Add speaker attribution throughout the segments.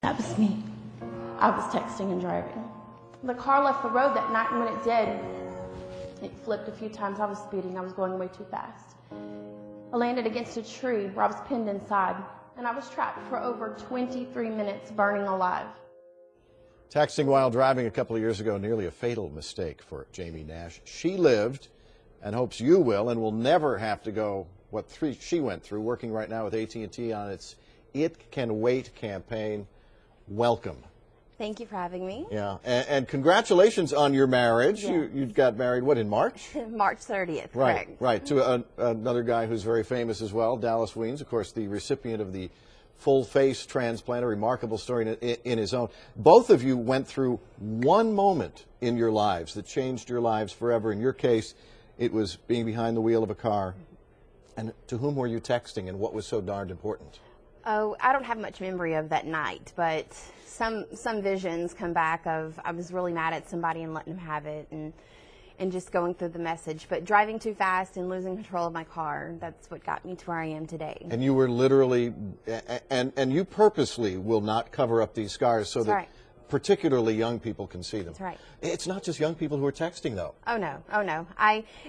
Speaker 1: That was me. I was texting and driving. The car left the road that night, and when it did, it flipped a few times. I was speeding. I was going way too fast. I landed against a tree where I was pinned inside, and I was trapped for over 23 minutes, burning alive.
Speaker 2: Texting while driving a couple of years ago, nearly a fatal mistake for Jamie Nash. She lived and hopes you will, and will never have to go what she went through, working right now with AT&T on its It Can Wait campaign. Welcome.
Speaker 3: Thank you for having me.
Speaker 2: Yeah, and congratulations on your marriage.
Speaker 3: Yes.
Speaker 2: You got married, what, in March?
Speaker 3: March 30th,
Speaker 2: Right,
Speaker 3: correct.
Speaker 2: right, to another guy who's very famous as well, Dallas Weens, of course, the recipient of the full-face transplant, a remarkable story in his own. Both of you went through one moment in your lives that changed your lives forever. In your case, it was being behind the wheel of a car. And to whom were you texting, and what was so darned important?
Speaker 3: Oh, I don't have much memory of that night, but some visions come back of I was really mad at somebody and letting them have it, and just going through the message. But driving too fast and losing control of my car, that's what got me to where I am today.
Speaker 2: And you were literally, and you purposely will not cover up these scars so that particularly young people can see them.
Speaker 3: That's right.
Speaker 2: It's not just young people who are texting, though.
Speaker 3: Oh no, oh no.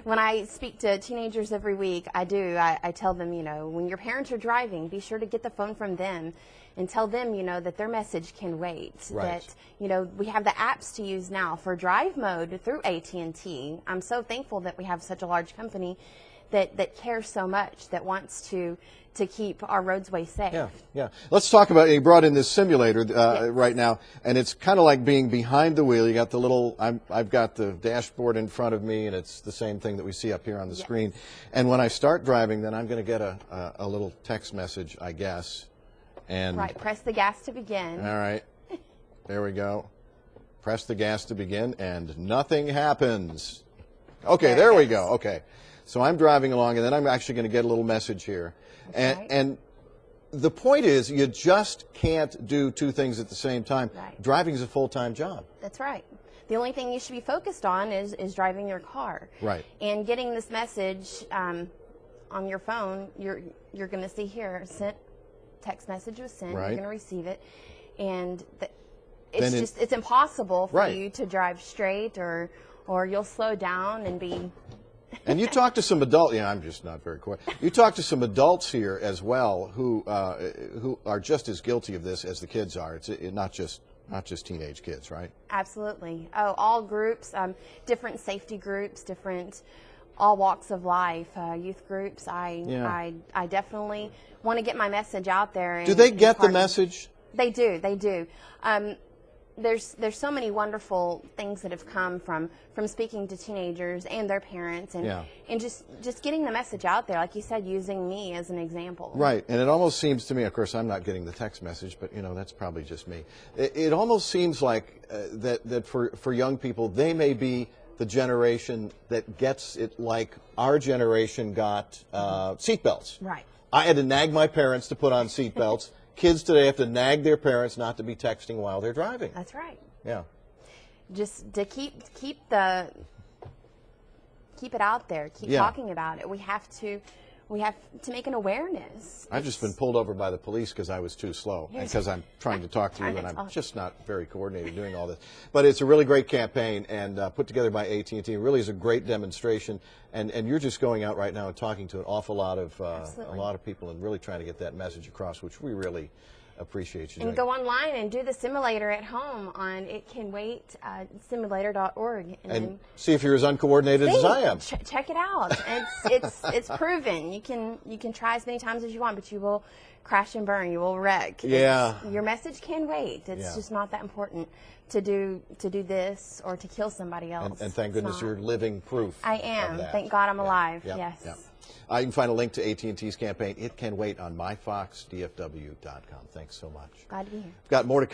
Speaker 3: When I speak to teenagers every week, I tell them, you know, when your parents are driving, be sure to get the phone from them and tell them, you know, that their message can wait.
Speaker 2: Right.
Speaker 3: That, you know, we have the apps to use now for drive mode through AT&T. I'm so thankful that we have such a large company that cares so much, that wants to keep our roadways safe.
Speaker 2: Yeah, yeah. Let's talk about, you brought in this simulator right now, and it's kind of like being behind the wheel. You got the little, I've got the dashboard in front of me, and it's the same thing that we see up here on the screen. And when I start driving, then I'm going to get a little text message, I guess. And
Speaker 3: right, press the gas to begin.
Speaker 2: All right, there we go. Press the gas to begin, and nothing happens. Okay, there we go. Okay. So I'm driving along, and then I'm actually going to get a little message here. And the point is, you just can't do two things at the same time.
Speaker 3: Right.
Speaker 2: Driving is a full-time job.
Speaker 3: That's right. The only thing you should be focused on is driving your car.
Speaker 2: Right.
Speaker 3: And getting this message on your phone, you're going to see here, text message was sent,
Speaker 2: right.
Speaker 3: You're going to receive it. And it's impossible for you to drive straight, or you'll slow down and be...
Speaker 2: And you talk to some adults. Yeah, I'm just not very quick. You talk to some adults here as well who are just as guilty of this as the kids are. It's not just teenage kids, right?
Speaker 3: Absolutely. Oh, all groups, different safety groups, all walks of life, youth groups. I definitely want to get my message out there.
Speaker 2: Do they get the message?
Speaker 3: They do. They do. There's so many wonderful things that have come from speaking to teenagers and their parents, and just getting the message out there, like you said, using me as an example.
Speaker 2: Right, and it almost seems to me, of course, I'm not getting the text message, but you know, that's probably just me. It almost seems like that for young people, they may be the generation that gets it like our generation got seatbelts.
Speaker 3: Right.
Speaker 2: I had to nag my parents to put on seatbelts. Kids today have to nag their parents not to be texting while they're driving.
Speaker 3: That's right.
Speaker 2: Yeah.
Speaker 3: Just to keep it out there, keep talking about it. We have to make an awareness.
Speaker 2: I've just been pulled over by the police because I was too slow, and because I'm trying to talk to you, and I'm just not very coordinated doing all this. But it's a really great campaign, and put together by AT&T. It really is a great demonstration, and you're just going out right now and talking to an awful lot of people, and really trying to get that message across, which we really appreciate you doing.
Speaker 3: And go online and do the simulator at home on itcanwait.simulator.org.
Speaker 2: And see if you're as uncoordinated as I am.
Speaker 3: Check it out. It's proven. You can try as many times as you want, but you will crash and burn. You will wreck.
Speaker 2: Yeah.
Speaker 3: Your message can wait. It's just not that important to do this or to kill somebody else.
Speaker 2: And thank goodness you're living proof.
Speaker 3: I am.
Speaker 2: Of that.
Speaker 3: Thank God I'm alive.
Speaker 2: Yeah.
Speaker 3: Yes.
Speaker 2: Yeah. You can find a link to AT&T's campaign, It Can Wait, on myfoxdfw.com. Thanks so much.
Speaker 3: Glad to be here.
Speaker 2: We've got more to